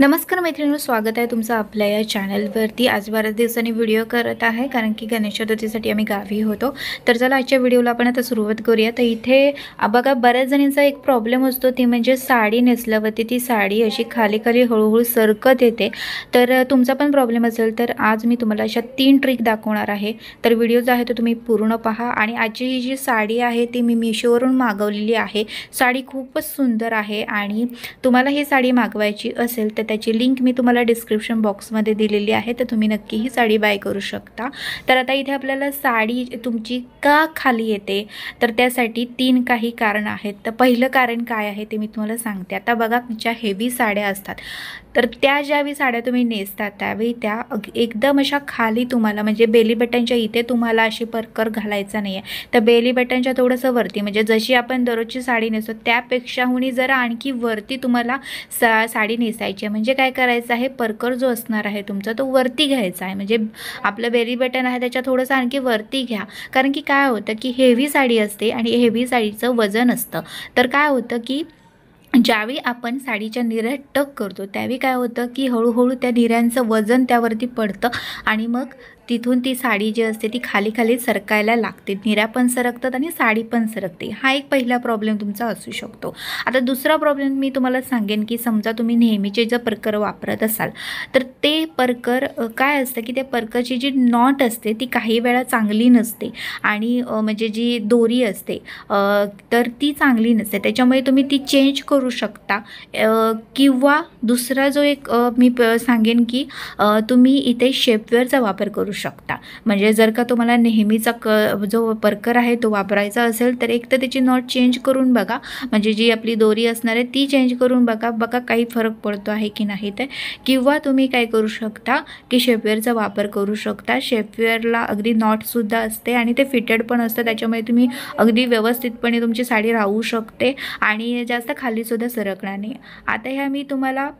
नमस्कार मैत्रिणींनो, स्वागत आहे तुमचं आपल्या या चॅनलवरती। आज बऱ्याच दिवसांनी व्हिडिओ करत आहे कारण की गणेश चतुर्थीसाठी आम्ही गावी होतो। तर चला आजच्या व्हिडिओला आपण आता सुरुवात करूया। तर इथे बघा बऱ्याच जणींचा एक प्रॉब्लेम असतो ती म्हणजे साडी नेसल्यावरती ती साडी अशी खाली खाली हळूहळू सरकत येते। तर तुमचा पण प्रॉब्लेम असेल तर आज मी तुम्हाला अशा 3 ट्रिक दाखवणार आहे। तर व्हिडिओ जो आहे तो तुम्ही पूर्ण पहा। आणि आजची ही जी साडी आहे ती मी मीशोवरून मागवलेली आहे। साडी खूपच सुंदर आहे आणि तुम्हाला ही साडी मागवायची असेल तर त्याची लिंक मी तुम्हाला डिस्क्रिप्शन बॉक्समध्ये दिलेली आहे, तर तुम्ही नक्की ही साडी बाय करू शकता। तर आता इथे आपल्याला साडी तुमची का खाली येते तर त्यासाठी 3 काही कारण आहेत। तर पहिलं कारण काय आहे ते मी तुम्हाला सांगते। आता बघा ज्या हेवी साड्या असतात तर त्या ज्यावेळी साड्या तुम्ही नेसतात त्यावेळी त्या एकदम अशा खाली तुम्हाला म्हणजे बेली बटनच्या इथे तुम्हाला अशी परकर घालायचा नाही आहे। तर बेली बटनच्या थोडंसं वरती म्हणजे जशी आपण दररोजची साडी नेसतो त्यापेक्षाहून जरा आणखी वरती तुम्हाला साडी नेसायची आहे। म्हणजे काय करायचं आहे, परकर जो असणार आहे तुमचा तो वरती घ्यायचा आहे। म्हणजे आपलं बेली बटन आहे त्याच्या थोडंसं आणखी वरती घ्या। कारण की काय होतं की हेवी साडी असते आणि हेवी साडीचं वजन असतं। तर काय होतं की ज्यावेळी आपण साडीच्या निऱ्या टक करतो त्यावेळी काय होतं की हळूहळू त्या निऱ्यांचं वजन त्यावरती पडतं आणि मग तिथून ती साडी जी असते ती खाली खाली सरकायला लागते। निऱ्या पण सरकतात आणि साडी पण सरकते। हा एक पहिला प्रॉब्लेम तुमचा असू शकतो। आता दुसरा प्रॉब्लेम मी तुम्हाला सांगेन की समजा तुम्ही नेहमीचे जर परकर वापरत असाल तर ते परकर काय असतं की त्या परकरची जी नॉट असते ती काही वेळा चांगली नसते आणि म्हणजे जी दोरी असते तर ती चांगली नसते। त्याच्यामुळे तुम्ही ती चेंज करू शकता किंवा दुसरा जो एक मी सांगेन की तुम्ही इथे शेपवेअरचा वापर करू शकता। म्हणजे जर का तुम्हाला नेहमीचा जो परकर आहे तो वापरायचा असेल तर एक तर त्याची नॉट चेंज करून बघा, म्हणजे जी आपली दोरी असणार आहे ती चेंज करून बघा काही फरक पडतो आहे की नाही ते। किंवा तुम्ही काय करू शकता की शेपवेअरचा वापर करू शकता। शेपवेअरला अगदी नॉटसुद्धा असते आणि ते फिटेड पण असतं, त्याच्यामुळे तुम्ही अगदी व्यवस्थितपणे तुमची साडी राहू शकते आणि जास्त खालीसुद्धा सरकणार नाही। आता ह्या मी तुम्हाला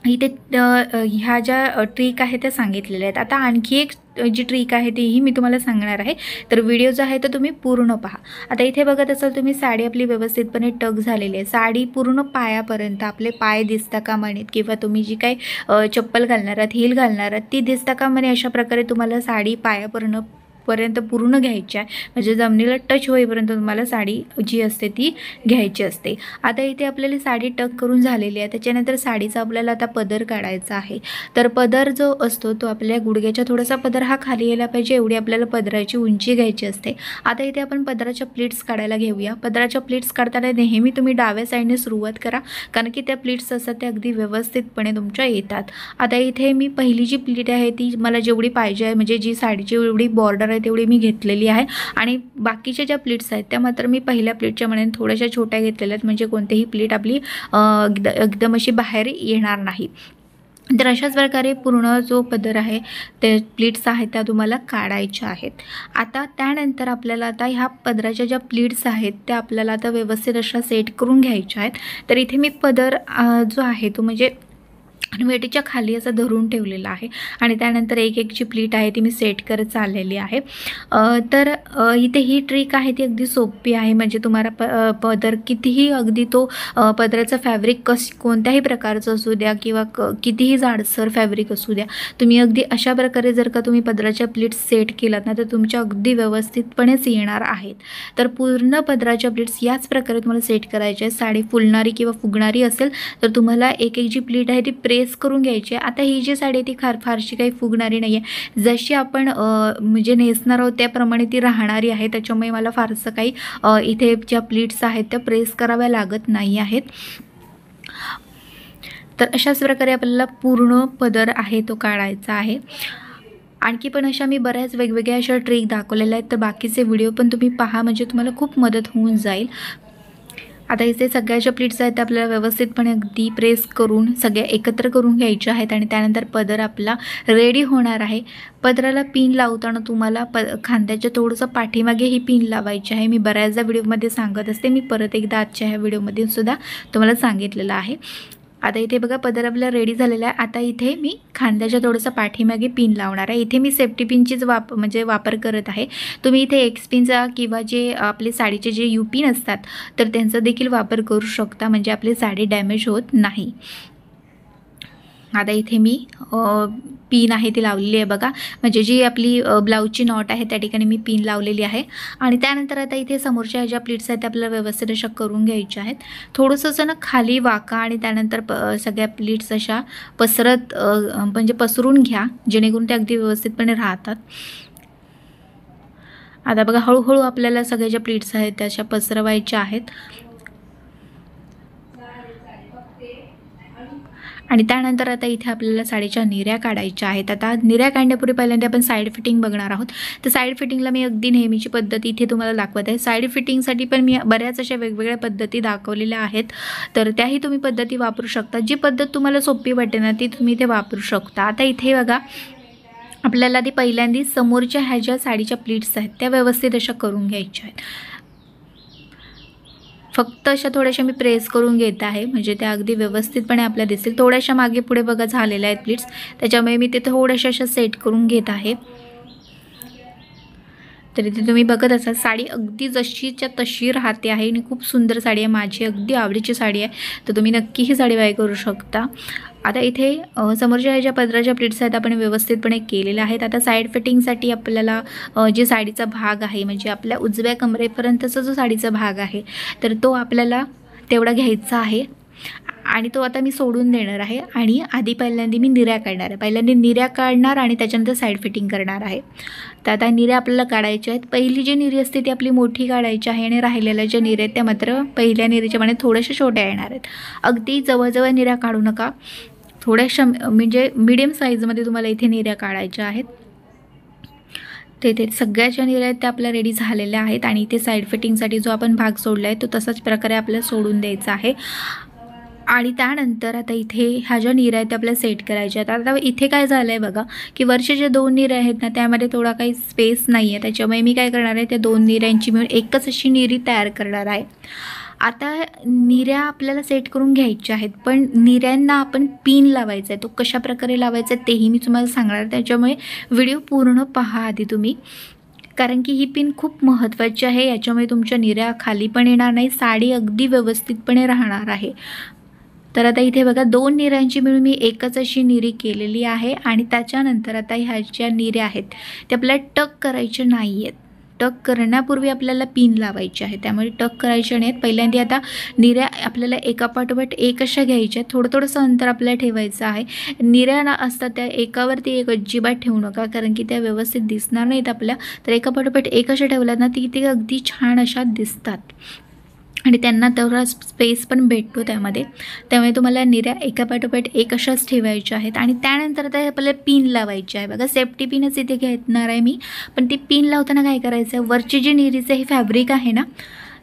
इथे ह्या ज्या ट्रिक आहे त्या सांगितलेल्या आहेत। आता आणखी एक जी ट्रिक आहे तीही मी तुम्हाला सांगणार आहे, तर व्हिडिओ जो आहे तो तुम्ही पूर्ण पहा। आता इथे बघत असाल तुम्ही साडी आपली व्यवस्थितपणे टक झालेली आहे। साडी पूर्ण पायापर्यंत आपले पाय दिसता कामा नयेत किंवा तुम्ही जी काही चप्पल घालणार आहात हील घालणार आहात ती दिसता कामा नये। अशा प्रकारे तुम्हाला साडी पायापर्यंत पूर्ण घ्यायची आहे, म्हणजे जमिनीला टच होईपर्यंत तुम्हाला साडी जी असते ती घ्यायची असते। आता इथे आपल्याला साडी टक करून झालेली आहे। त्याच्यानंतर साडीचा आपल्याला आता पदर काढायचा आहे। तर पदर जो असतो तो आपल्या गुडघ्याच्या थोडासा पदर हा खाली यायला पाहिजे, एवढी आपल्याला पदराची उंची घ्यायची असते। आता इथे आपण पदराच्या प्लीट्स काढायला घेऊया। पदराच्या प्लीट्स काढताना नेहमी तुम्ही डाव्या साईडने सुरुवात करा, कारण की त्या प्लीट्स असतात त्या अगदी व्यवस्थितपणे तुमच्या येतात। आता इथे मी पहिली जी प्लीट आहे ती मला जेवढी पाहिजे आहे, म्हणजे जी साडीची एवढी बॉर्डर तेवढी मी घेतलेली आहे आणि बाकीच्या ज्या प्लीट्स आहेत त्या मात्र मी पहिल्या प्लीटच्या मनाने थोड्याशा छोट्या घेतलेल्या आहेत, म्हणजे कोणतीही प्लीट आपली एकदम अशी बाहेर येणार नाही। तर अशाच प्रकारे पूर्ण जो पदर आहे ते प्लीट्स आहेत त्या तुम्हाला काढायच्या आहेत। आता त्यानंतर आपल्याला आता ह्या पदराच्या ज्या प्लीट्स आहेत त्या आपल्याला आता व्यवस्थित अशा सेट करून घ्यायच्या आहेत। तर इथे मी पदर जो आहे तो म्हणजे वेटीच्या खाली असं धरून ठेवलेला आहे आणि त्यानंतर एक जी प्लीट आहे ती मी सेट करत चाललेली आहे। तर इथे ही ट्रिक आहे ती अगदी सोपी आहे, म्हणजे तुम्हाला पदर कितीही अगदी तो पदराचं फॅब्रिक कोणत्याही प्रकारचं असू द्या किंवा कितीही जाडसर फॅब्रिक असू द्या, तुम्ही अगदी अशा प्रकारे जर का तुम्ही पदराच्या प्लीट्स सेट केलात ना तर तुमच्या अगदी व्यवस्थितपणेच येणार आहेत। तर पूर्ण पदराच्या प्लीट्स याच प्रकारे तुम्हाला सेट करायच्या आहेत। साडी फुलणारी किंवा फुगणारी असेल तर तुम्हाला एक जी प्लीट आहे ती प्रेस करून घ्यायची आहे। आता ही जी साडी ती फारशी काही फुगणारी नाही आहे, जशी आपण म्हणजे नेसणार आहोत त्याप्रमाणे ती राहणारी आहे। त्याच्यामुळे मला फारसं काही इथे ज्या प्लीट्स आहेत त्या प्रेस कराव्या लागत नाही आहेत। तर अशाच प्रकारे आपल्याला पूर्ण पदर आहे तो काढायचा आहे। आणखी पण अशा मी बऱ्याच वेगवेगळ्या अशा ट्रिक दाखवलेल्या आहेत, तर बाकीचे व्हिडिओ पण तुम्ही पहा, म्हणजे तुम्हाला खूप मदत होऊन जाईल। आता इथे सगळ्या ज्या प्लीट्स आहेत आपल्याला व्यवस्थितपणे अगदी प्रेस करून सगळ्या एकत्र करून घ्यायच्या आहेत आणि त्यानंतर पदर आपला रेडी होणार आहे। पदराला पिन लावताना तुम्हाला खांद्याच्या थोडंसं पाठीमागे ही पिन लावायची आहे। मी बऱ्याचदा व्हिडिओमध्ये सांगत असते, मी परत एकदा आजच्या ह्या व्हिडिओमध्ये सुद्धा तुम्हाला सांगितलेलं आहे। आता इथे बघा पदर आपला रेडी झालेला आहे। आता इथे मी खांद्याच्या थोडंसं पाठीमागे पिन लावणार आहे। इथे मी सेफ्टी पिनचीच वापर करत आहे। तुम्ही इथे एक्स पिनचा किंवा जे आपले साडीचे जे यू पिन असतात तर त्यांचा देखील वापर करू शकता, म्हणजे आपली साडी डॅमेज होत नाही। आता इथे मी पिन आहे ती लावलेली आहे बघा, म्हणजे जी आपली ब्लाऊजची नॉट आहे त्या ठिकाणी मी पिन लावलेली आहे. आणि त्यानंतर आता इथे समोरच्या ह्या ज्या प्लीट्स आहेत त्या आपल्याला व्यवस्थित अशा करून घ्यायच्या आहेत. थोडंसं असं ना खाली वाका आणि त्यानंतर सगळ्या प्लीट्स अशा पसरत म्हणजे पसरून घ्या, जेणेकरून ते अगदी व्यवस्थितपणे राहतात. आता बघा हळूहळू आपल्याला सगळ्या ज्या प्लीट्स आहेत त्या अशा पसरवायच्या आहेत. आणि त्यानंतर आता इथे आपल्याला साडीच्या निऱ्या काढायच्या आहेत. आता निऱ्या काढण्यापूर्वी पहिल्यांदा आपण साईड फिटिंग बघणार आहोत. तर साईड फिटिंगला मी अगदी नेहमीची पद्धत इथे तुम्हाला दाखवत आहे. साईड फिटिंगसाठी पण मी बऱ्याच अशा वेगवेगळ्या पद्धती दाखवलेल्या आहेत, तर त्याही तुम्ही पद्धती वापरू शकता. जी पद्धत तुम्हाला सोपी वाटेल ना ती तुम्ही ते वापरू शकता. आता इथे बघा आपल्याला ती पहिल्यांदा समोरच्या ह्या ज्या साडीच्या प्लीट्स आहेत त्या व्यवस्थित अशा करून घ्यायच्या आहेत. फक्त अशा थोड्याशा मी प्रेस करून घेत आहे, म्हणजे त्या अगदी व्यवस्थितपणे आपल्याला दिसतील. थोड्याशा मागे पुढे बघा झालेल्या आहेत प्लीट्स, त्याच्यामुळे मी ते थोड्याशा अशा सेट करून घेत आहे. तर इथे तुम्ही बघत असाल साडी अगदी जशीच्या तशी राहते आहे आणि खूप सुंदर साडी आहे, माझी अगदी आवडीची साडी आहे. तर तुम्ही नक्की ही साडी बाय करू शकता. आता इथे समोरच्या ह्या ज्या पदराच्या प्लीट्स आहेत आपण व्यवस्थितपणे केलेल्या आहेत. आता साईड फिटिंगसाठी आपल्याला जे साडीचा भाग आहे, म्हणजे आपल्या उजव्या कमरेपर्यंतचा जो साडीचा भाग आहे तर तो आपल्याला तेवढा घ्यायचा आहे आणि तो आता मी सोडून देणार आहे. आणि आधी पहिल्यांदा मी निऱ्या काढणार आहे, पहिल्यांदा निऱ्या काढणार आणि त्याच्यानंतर साईड फिटिंग करणार आहे. तर आता निऱ्या आपल्याला काढायच्या आहेत. पहिली जी निरी असते ती आपली मोठी काढायची आहे आणि राहिलेल्या ज्या निऱ्या आहेत त्या मात्र पहिल्या निरीच्या माने थोड्याशा छोट्या येणार आहेत. अगदी जवळजवळ निऱ्या काढू नका, थोड्याशा म्हणजे मीडियम साईजमध्ये तुम्हाला इथे निऱ्या काढायच्या आहेत. ते सगळ्या ज्या निऱ्या आहेत त्या आपल्या रेडी झालेल्या आहेत. आणि इथे साईड फिटिंगसाठी जो आपण भाग सोडला आहे तो तसाच प्रकारे आपल्याला सोडून द्यायचा आहे. आणि त्यानंतर आता इथे ह्या ज्या निऱ्या आहेत त्या आपल्याला सेट करायच्या आहेत. आता इथे काय झालं आहे बघा की वरचे जे 2 निऱ्या आहेत ना त्यामध्ये थोडा काही स्पेस नाही आहे, त्याच्यामुळे मी काय करणार आहे त्या 2 निऱ्यांची मिळून एकच अशी निरी तयार करणार आहे. आता निऱ्या आपल्याला सेट करून घ्यायच्या आहेत, पण निऱ्यांना आपण पिन लावायचा आहे. तो कशा प्रकारे लावायचा आहे तेही मी तुम्हाला सांगणार, त्याच्यामुळे व्हिडिओ पूर्ण पहा आधी तुम्ही, कारण की ही पिन खूप महत्त्वाची आहे. याच्यामुळे तुमच्या निऱ्या खाली पण येणार नाही, साडी अगदी व्यवस्थितपणे राहणार आहे. तर आता इथे बघा 2 निऱ्यांची मिळून मी एकच अशी निरी केलेली आहे. आणि त्याच्यानंतर आता ह्या ज्या निऱ्या आहेत त्या आपल्याला टक करायच्या नाही आहेत. टक करण्यापूर्वी आपल्याला पिन लावायची आहे, त्यामुळे टक करायचे नाहीत. पहिल्यांदा आता निऱ्या आपल्याला एकापाठोपाठ एक अशा घ्यायच्या, थोडंसं अंतर आपल्याला ठेवायचं आहे. निऱ्या असतात त्या एकावरती एक अजिबात ठेवू नका, कारण की त्या व्यवस्थित दिसणार नाहीत आपल्या. तर एकापाठोपाठ एक अशा ठेवल्यात ना ती अगदी छान अशा दिसतात आणि त्यांना तेवढा स्पेस पण भेटतो त्यामध्ये. त्यामुळे तुम्हाला निऱ्या एकापाठोपाठ एक अशाच ठेवायच्या आहेत. आणि त्यानंतर आता आपल्याला पिन लावायची आहे बघा, सेफ्टी पिनच इथे घेणार आहे मी. पण ती पिन लावताना काय करायचं आहे, वरची जी निरीचं हे फॅब्रिक आहे ना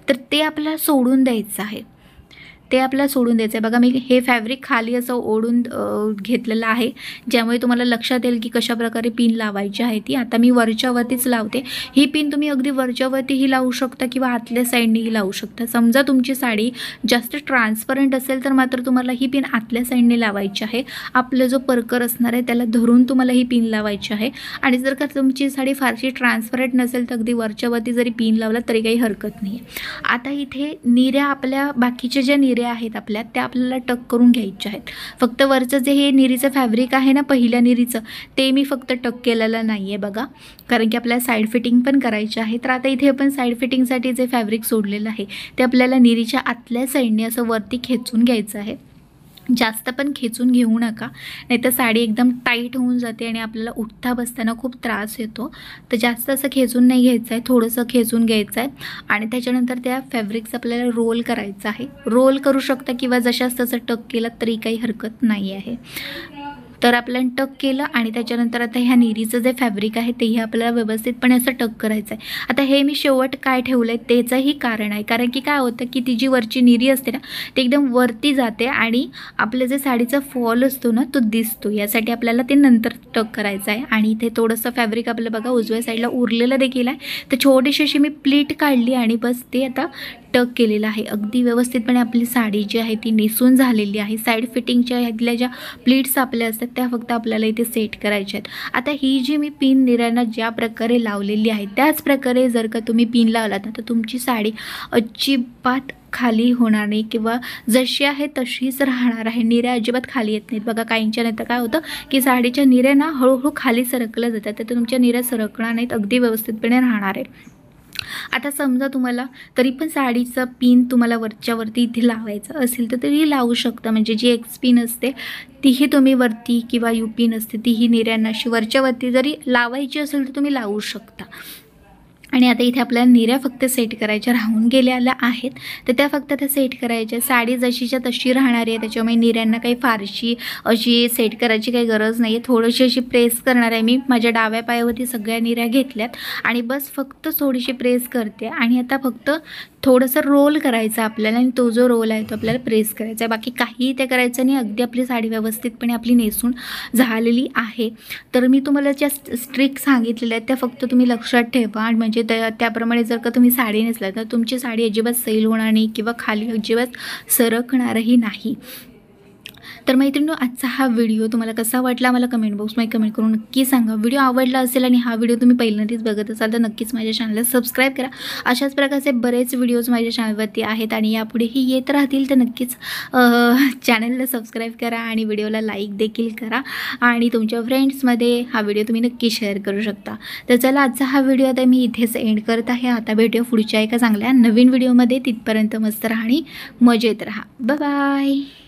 तर ते आपल्याला सोडून द्यायचं आहे. ते आपल्याला सोडून द्यायचं आहे बघा. मी हे फॅब्रिक खाली असं ओढून घेतलेलं आहे, ज्यामुळे तुम्हाला लक्षात येईल की कशा प्रकारे पिन लावायची आहे ती. आता मी वरच्यावरतीच लावते. ही पिन तुम्ही अगदी वरच्यावरतीही लावू शकता किंवा आतल्या साईडनेही लावू शकता. समजा तुमची साडी जास्त ट्रान्सपरंट असेल तर मात्र तुम्हाला ही पिन आतल्या साईडने लावायची आहे. आपलं जो परकर असणार आहे त्याला धरून तुम्हाला ही पिन लावायची आहे. आणि जर का तुमची साडी फारशी ट्रान्सपरंट नसेल तर अगदी वरच्यावरती जरी पिन लावला तरी काही हरकत नाही. आता इथे निऱ्या आपल्या बाकीच्या ज्या निऱ्या आहेत आपल्या त्या आपल्याला टक करून घ्यायच्या आहेत. फक्त वरचं जे हे निरीचं फॅब्रिक आहे ना पहिल्या निरीचं ते मी फक्त टक केलेलं नाही आहे बघा, कारण की आपल्याला साईड फिटिंग पण करायची आहे. तर आता इथे आपण साईड फिटिंगसाठी जे फॅब्रिक सोडलेलं आहे ते आपल्याला निरीच्या आतल्या साईडने असं वरती खेचून घ्यायचं आहे. जास्त पण खेचून घेऊ नका, नाहीतर साडी एकदम टाईट होऊन जाते आणि आपल्याला उठता बसताना खूप त्रास येतो. तर जास्त असं खेचून नाही घ्यायचं आहे, थोडंसं खेचून घ्यायचं आहे. आणि त्याच्यानंतर त्या फॅब्रिकचं आपल्याला रोल करायचं आहे. रोल करू शकता किंवा जशाच तसं टक केलं तरी काही हरकत नाही आहे. तर आपल्याला टक केलं आणि त्याच्यानंतर आता ह्या निरीचं जे फॅब्रिक आहे तेही आपल्याला व्यवस्थितपणे असं टक करायचं आहे. आता हे मी शेवट काय ठेवलं आहे त्याचंही कारण आहे, कारण की काय होतं की ती जी वरची निरी असते ना ती एकदम वरती जाते आणि आपलं जे साडीचा फॉल असतो ना तो दिसतो, यासाठी आपल्याला ते नंतर टक करायचं आहे. आणि इथे थोडंसं फॅब्रिक आपलं बघा उजव्या साईडला उरलेलं देखील आहे. तर छोटीशी अशी मी प्लीट काढली आणि बस ते आता टक केलेला आहे, अगदी व्यवस्थितपणे आपली साडी जी आहे ती नेसून झालेली आहे. साईड फिटिंगच्या ह्यातल्या ज्या प्लीट्स आपल्या असतात त्या फक्त आपल्याला इथे सेट करायच्या आहेत. आता ही जी मी पिन निऱ्यांना ज्या प्रकारे लावलेली आहे त्याच प्रकारे जर का तुम्ही पिन लावलात तर तुमची साडी अजिबात खाली होणार नाही किंवा जशी आहे तशीच राहणार आहे. निऱ्या अजिबात खाली येत नाहीत. बघा काहींच्या नंतर काय होतं की साडीच्या निऱ्या ना हळूहळू खाली सरकल्या जातात, तर तुमच्या निऱ्या सरकणार नाहीत, अगदी व्यवस्थितपणे राहणार आहे. आता समजा तुम्हाला तरी पण साडीचं पिन तुम्हाला वरच्यावरती इथे लावायचं असेल तर तरी लावू शकता. म्हणजे जी एक्स पिन असते तीही तुम्ही वरती किंवा यू पिन असते तीही निऱ्यांना अशी वरच्यावरती जरी लावायची असेल तर तुम्ही लावू शकता. आणि आता इथे आपल्याला निऱ्या फक्त सेट करायच्या राहून गेलेल्या आहेत, तर त्या फक्त त्या सेट करायच्या. साडी जशीच्या तशी राहणार आहे, त्याच्यामुळे निऱ्यांना काही फारशी अशी सेट करायची काही गरज नाही आहे. थोडीशी अशी प्रेस करणार आहे मी. माझ्या डाव्या पायावरती सगळ्या निऱ्या घेतल्यात आणि बस फक्त थोडीशी प्रेस करते. आणि आता फक्त थोडंसं रोल करायचं आपल्याला आणि तो जो रोल आहे तो आपल्याला प्रेस करायचा आहे. बाकी काही ते करायचं नाही. अगदी आपली साडी व्यवस्थितपणे आपली नेसून झालेली आहे. तर मी तुम्हाला ज्या ट्रिक सांगितलेल्या आहेत त्या फक्त तुम्ही लक्षात ठेवा. आणि म्हणजे त्याप्रमाणे जर का तुम्ही साडी नेसला तर तुमची साडी अजिबात सैल होणार नाही किंवा खाली अजिबात सरकणारही नाही. तर मैत्रिणींनो, आजचा हा व्हिडिओ तुम्हाला कसा वाटला मला कमेंट बॉक्समध्ये कमेंट करून नक्की सांगा. व्हिडिओ आवडला असेल आणि हा व्हिडिओ तुम्ही पहिल्यांदाच बघत असाल तर नक्कीच माझ्या चॅनलला सबस्क्राईब करा. अशाच प्रकारचे बरेच व्हिडिओज माझ्या चॅनलवरती आहेत आणि यापुढेही येत राहतील, तर नक्कीच चॅनलला सबस्क्राईब करा आणि व्हिडिओला लाईक देखील करा आणि तुमच्या फ्रेंड्समध्ये हा व्हिडिओ तुम्ही नक्की शेअर करू शकता. तर चला, आजचा हा व्हिडिओ आता मी इथेच एंड करत आहे. आता भेटूया पुढच्या एका चांगल्या नवीन व्हिडिओमध्ये. तिथपर्यंत मस्त राहा आणि मजेत राहा. Bye bye.